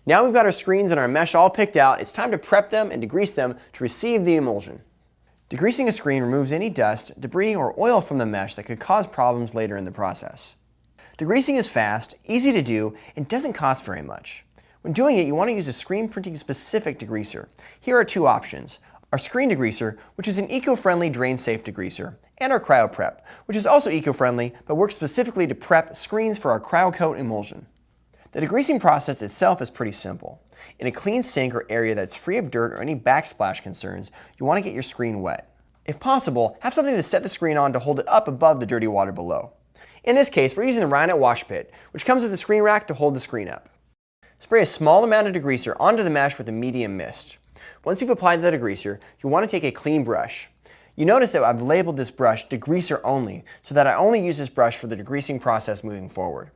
Now we've got our screens and our mesh all picked out, it's time to prep them and degrease them to receive the emulsion. Degreasing a screen removes any dust, debris, or oil from the mesh that could cause problems later in the process. Degreasing is fast, easy to do, and doesn't cost very much. When doing it, you want to use a screen printing specific degreaser. Here are two options: our screen degreaser, which is an eco-friendly drain-safe degreaser, and our cryoprep, which is also eco-friendly but works specifically to prep screens for our cryocoat emulsion. The degreasing process itself is pretty simple. In a clean sink or area that's free of dirt or any backsplash concerns, you want to get your screen wet. If possible, have something to set the screen on to hold it up above the dirty water below. In this case, we're using a Ryonet wash pit, which comes with a screen rack to hold the screen up. Spray a small amount of degreaser onto the mesh with a medium mist. Once you've applied the degreaser, you want to take a clean brush. You notice that I've labeled this brush degreaser only, so that I only use this brush for the degreasing process moving forward.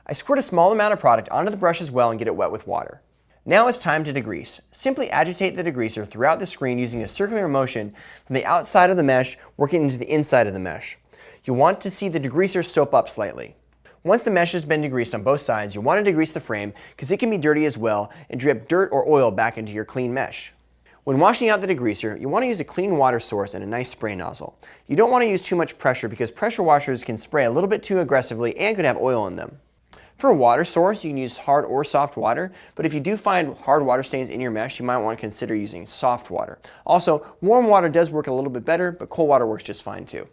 I squirt a small amount of product onto the brush as well and get it wet with water. Now it's time to degrease. Simply agitate the degreaser throughout the screen using a circular motion from the outside of the mesh working into the inside of the mesh. You want to see the degreaser soap up slightly. Once the mesh has been degreased on both sides, you want to degrease the frame because it can be dirty as well and drip dirt or oil back into your clean mesh. When washing out the degreaser, you want to use a clean water source and a nice spray nozzle. You don't want to use too much pressure because pressure washers can spray a little bit too aggressively and could have oil in them. For a water source, you can use hard or soft water, but if you do find hard water stains in your mesh, you might want to consider using soft water. Also, warm water does work a little bit better, but cold water works just fine too.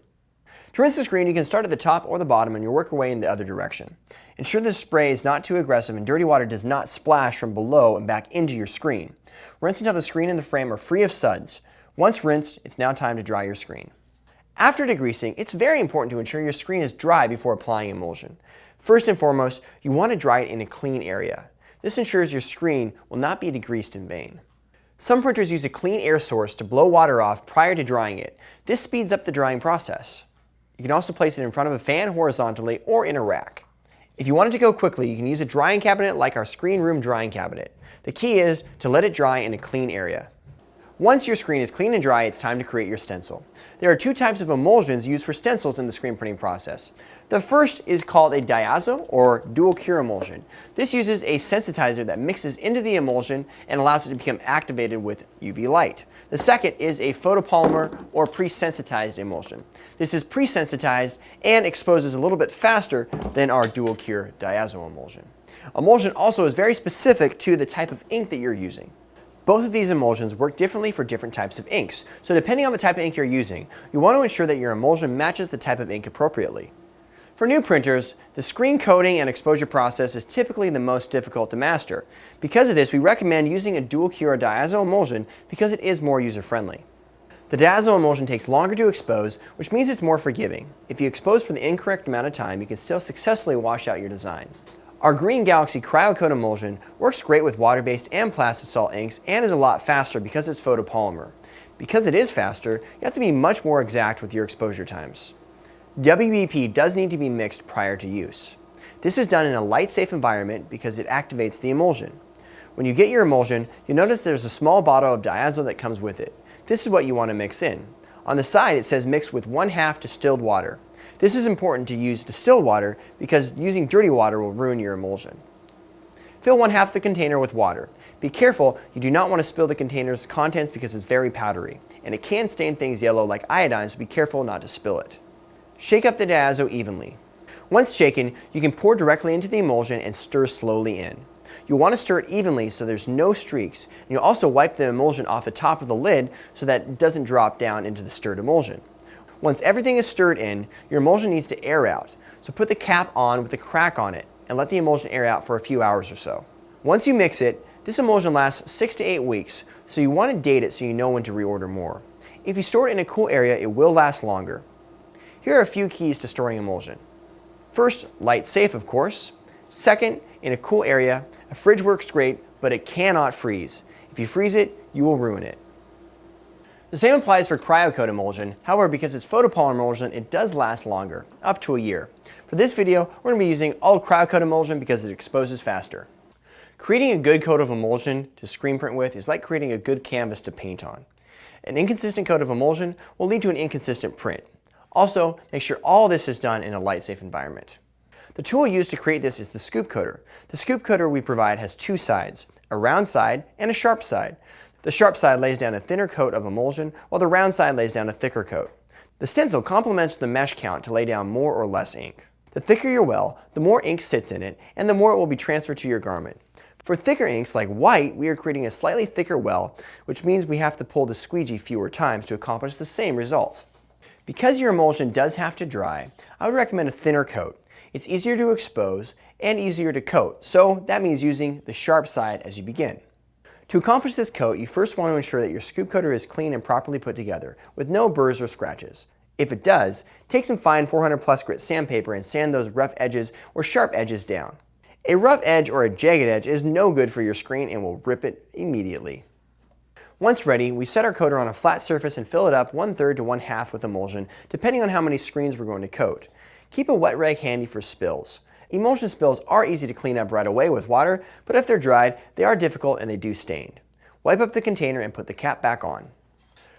To rinse the screen, you can start at the top or the bottom and you'll work your way in the other direction. Ensure the spray is not too aggressive and dirty water does not splash from below and back into your screen. Rinse until the screen and the frame are free of suds. Once rinsed, it's now time to dry your screen. After degreasing, it's very important to ensure your screen is dry before applying emulsion. First and foremost, you want to dry it in a clean area. This ensures your screen will not be degreased in vain. Some printers use a clean air source to blow water off prior to drying it. This speeds up the drying process. You can also place it in front of a fan horizontally or in a rack. If you want it to go quickly, you can use a drying cabinet like our screen room drying cabinet. The key is to let it dry in a clean area. Once your screen is clean and dry, it's time to create your stencil. There are two types of emulsions used for stencils in the screen printing process. The first is called a diazo or dual cure emulsion. This uses a sensitizer that mixes into the emulsion and allows it to become activated with UV light. The second is a photopolymer or pre-sensitized emulsion. This is pre-sensitized and exposes a little bit faster than our dual cure diazo emulsion. Emulsion also is very specific to the type of ink that you're using. Both of these emulsions work differently for different types of inks, so depending on the type of ink you're using, you want to ensure that your emulsion matches the type of ink appropriately. For new printers, the screen coating and exposure process is typically the most difficult to master. Because of this, we recommend using a dual cure diazo emulsion because it is more user-friendly. The diazo emulsion takes longer to expose, which means it's more forgiving. If you expose for the incorrect amount of time, you can still successfully wash out your design. Our Green Galaxy CryoCoat emulsion works great with water-based and plastisol inks and is a lot faster because it's photopolymer. Because it is faster, you have to be much more exact with your exposure times. WBP does need to be mixed prior to use. This is done in a light-safe environment because it activates the emulsion. When you get your emulsion, you'll notice there's a small bottle of diazo that comes with it. This is what you want to mix in. On the side it says mix with 1/2 distilled water. This is important to use distilled water because using dirty water will ruin your emulsion. Fill 1/2 the container with water. Be careful, you do not want to spill the container's contents because it's very powdery, and it can stain things yellow like iodine, so be careful not to spill it. Shake up the diazo evenly. Once shaken, you can pour directly into the emulsion and stir slowly in. You'll want to stir it evenly so there's no streaks, and you'll also wipe the emulsion off the top of the lid so that it doesn't drop down into the stirred emulsion. Once everything is stirred in, your emulsion needs to air out, so put the cap on with a crack on it and let the emulsion air out for a few hours or so. Once you mix it, this emulsion lasts 6 to 8 weeks, so you want to date it so you know when to reorder more. If you store it in a cool area, it will last longer. Here are a few keys to storing emulsion. First, light safe, of course. Second, in a cool area. A fridge works great, but it cannot freeze. If you freeze it, you will ruin it. The same applies for CryoCoat emulsion. However, because it's photopolymer emulsion, it does last longer, up to a year. For this video, we're going to be using all CryoCoat emulsion because it exposes faster. Creating a good coat of emulsion to screen print with is like creating a good canvas to paint on. An inconsistent coat of emulsion will lead to an inconsistent print. Also, make sure all this is done in a light-safe environment. The tool used to create this is the scoop coater. The scoop coater we provide has two sides, a round side and a sharp side. The sharp side lays down a thinner coat of emulsion, while the round side lays down a thicker coat. The stencil complements the mesh count to lay down more or less ink. The thicker your well, the more ink sits in it, and the more it will be transferred to your garment. For thicker inks like white, we are creating a slightly thicker well, which means we have to pull the squeegee fewer times to accomplish the same result. Because your emulsion does have to dry, I would recommend a thinner coat. It's easier to expose and easier to coat, so that means using the sharp side as you begin. To accomplish this coat, you first want to ensure that your scoop coater is clean and properly put together, with no burrs or scratches. If it does, take some fine 400 plus grit sandpaper and sand those rough edges or sharp edges down. A rough edge or a jagged edge is no good for your screen and will rip it immediately. Once ready, we set our coater on a flat surface and fill it up 1/3 to 1/2 with emulsion, depending on how many screens we're going to coat. Keep a wet rag handy for spills. Emulsion spills are easy to clean up right away with water, but if they're dried, they are difficult and they do stain. Wipe up the container and put the cap back on.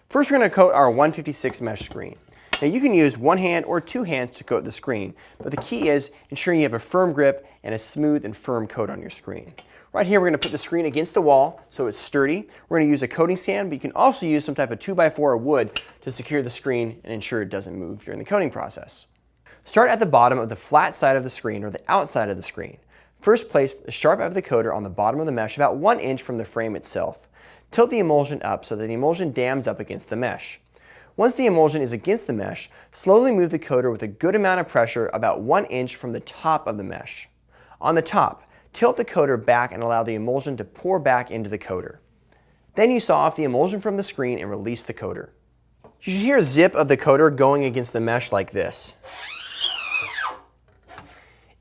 First, we're going to coat our 156 mesh screen. Now you can use one hand or two hands to coat the screen, but the key is ensuring you have a firm grip and a smooth and firm coat on your screen. Right here we're going to put the screen against the wall so it's sturdy. We're going to use a coating stand, but you can also use some type of 2x4 or wood to secure the screen and ensure it doesn't move during the coating process. Start at the bottom of the flat side of the screen or the outside of the screen. First, place the sharp end of the coater on the bottom of the mesh about 1 inch from the frame itself. Tilt the emulsion up so that the emulsion dams up against the mesh. Once the emulsion is against the mesh, slowly move the coater with a good amount of pressure about 1 inch from the top of the mesh. On the top, tilt the coater back and allow the emulsion to pour back into the coater. Then you saw off the emulsion from the screen and release the coater. You should hear a zip of the coater going against the mesh like this.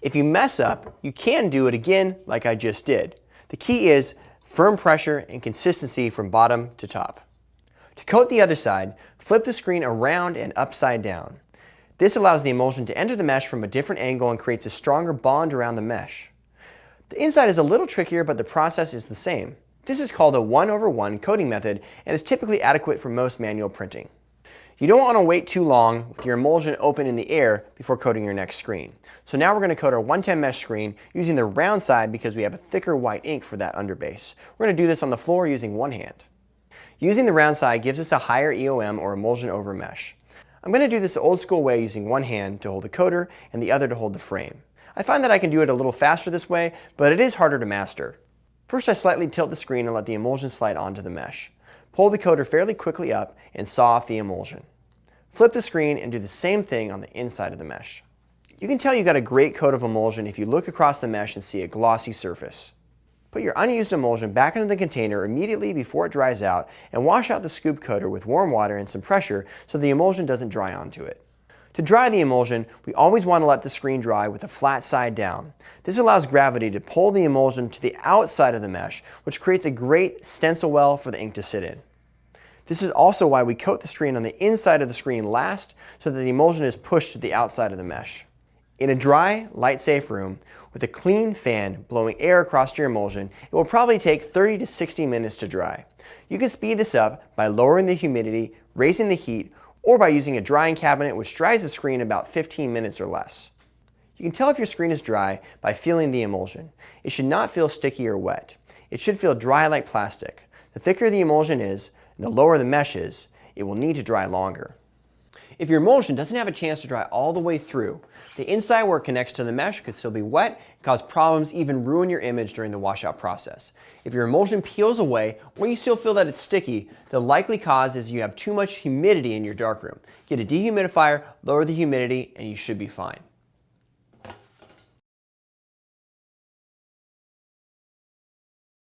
If you mess up, you can do it again like I just did. The key is firm pressure and consistency from bottom to top. To coat the other side, flip the screen around and upside down. This allows the emulsion to enter the mesh from a different angle and creates a stronger bond around the mesh. The inside is a little trickier, but the process is the same. This is called a 1/1 coating method and is typically adequate for most manual printing. You don't want to wait too long with your emulsion open in the air before coating your next screen. So now we're going to coat our 110 mesh screen using the round side because we have a thicker white ink for that underbase. We're going to do this on the floor using one hand. Using the round side gives us a higher EOM or emulsion over mesh. I'm going to do this the old school way using one hand to hold the coater and the other to hold the frame. I find that I can do it a little faster this way, but it is harder to master. First, I slightly tilt the screen and let the emulsion slide onto the mesh. Pull the coater fairly quickly up and saw off the emulsion. Flip the screen and do the same thing on the inside of the mesh. You can tell you got a great coat of emulsion if you look across the mesh and see a glossy surface. Put your unused emulsion back into the container immediately before it dries out and wash out the scoop coater with warm water and some pressure so the emulsion doesn't dry onto it. To dry the emulsion, we always want to let the screen dry with the flat side down. This allows gravity to pull the emulsion to the outside of the mesh, which creates a great stencil well for the ink to sit in. This is also why we coat the screen on the inside of the screen last so that the emulsion is pushed to the outside of the mesh. In a dry, light-safe room with a clean fan blowing air across your emulsion, it will probably take 30 to 60 minutes to dry. You can speed this up by lowering the humidity, raising the heat, or by using a drying cabinet which dries the screen in about 15 minutes or less. You can tell if your screen is dry by feeling the emulsion. It should not feel sticky or wet. It should feel dry like plastic. The thicker the emulsion is, and the lower the mesh is, it will need to dry longer. If your emulsion doesn't have a chance to dry all the way through, the inside where it connects to the mesh could still be wet and cause problems, even ruin your image during the washout process. If your emulsion peels away or you still feel that it's sticky, the likely cause is you have too much humidity in your darkroom. Get a dehumidifier, lower the humidity, and you should be fine.